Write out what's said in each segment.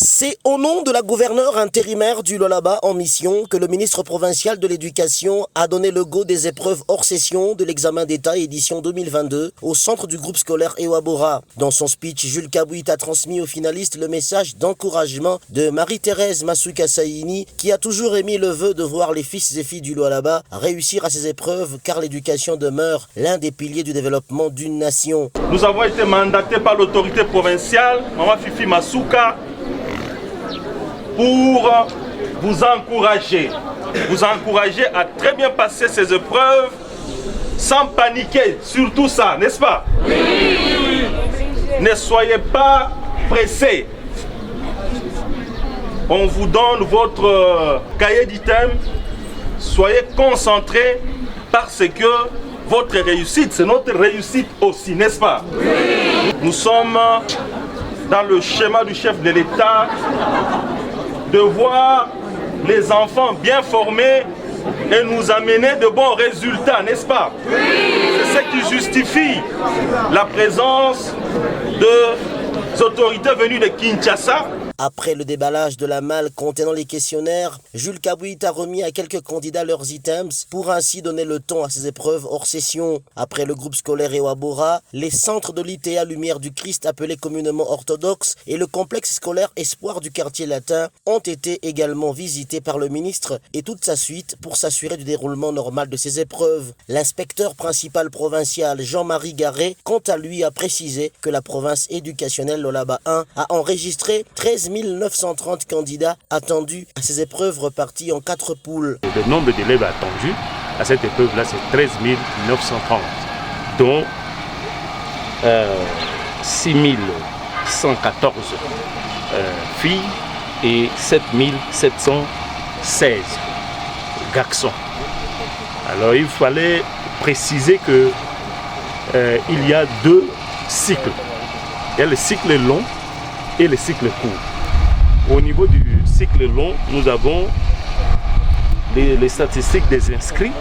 C'est au nom de la gouverneure intérimaire du Lualaba en mission que le ministre provincial de l'Éducation a donné le go des épreuves hors session de l'examen d'État édition 2022 au centre du groupe scolaire Ewabora. Dans son speech, Jules Kabouit a transmis aux finalistes le message d'encouragement de Marie-Thérèse Masuka Saini qui a toujours émis le vœu de voir les fils et filles du Lualaba réussir à ces épreuves car l'éducation demeure l'un des piliers du développement d'une nation. Nous avons été mandatés par l'autorité provinciale, Maman Fifi Masuka, pour vous encourager à très bien passer ces épreuves sans paniquer, surtout ça, n'est-ce pas? Oui. Ne soyez pas pressés. On vous donne votre cahier d'items, soyez concentrés parce que votre réussite, c'est notre réussite aussi, n'est-ce pas? Oui. Nous sommes dans le schéma du chef de l'État de voir les enfants bien formés et nous amener de bons résultats, n'est-ce pas? Oui. C'est ce qui justifie la présence des autorités venues de Kinshasa. Après le déballage de la malle contenant les questionnaires, Jules Kabouit a remis à quelques candidats leurs items pour ainsi donner le ton à ces épreuves hors session. Après le groupe scolaire Ewabora, les centres de l'ITA Lumière du Christ appelés communément orthodoxes et le complexe scolaire Espoir du quartier latin ont été également visités par le ministre et toute sa suite pour s'assurer du déroulement normal de ces épreuves. L'inspecteur principal provincial Jean-Marie Garret, quant à lui, a précisé que la province éducationnelle Lualaba 1 a enregistré 13 930 candidats attendus à ces épreuves reparties en 4 poules. Le nombre d'élèves attendus à cette épreuve-là, c'est 13 930, dont 6 114 filles et 7 716 garçons. Alors il fallait préciser que il y a 2 cycles. Il y a le cycle long et le cycle court. Au niveau du cycle long, nous avons les statistiques des inscrits,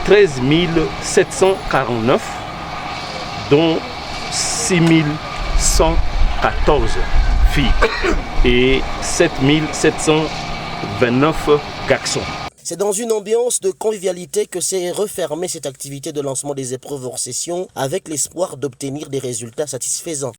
13 749, dont 6 114 filles et 7 729 garçons. C'est dans une ambiance de convivialité que s'est refermée cette activité de lancement des épreuves hors session avec l'espoir d'obtenir des résultats satisfaisants.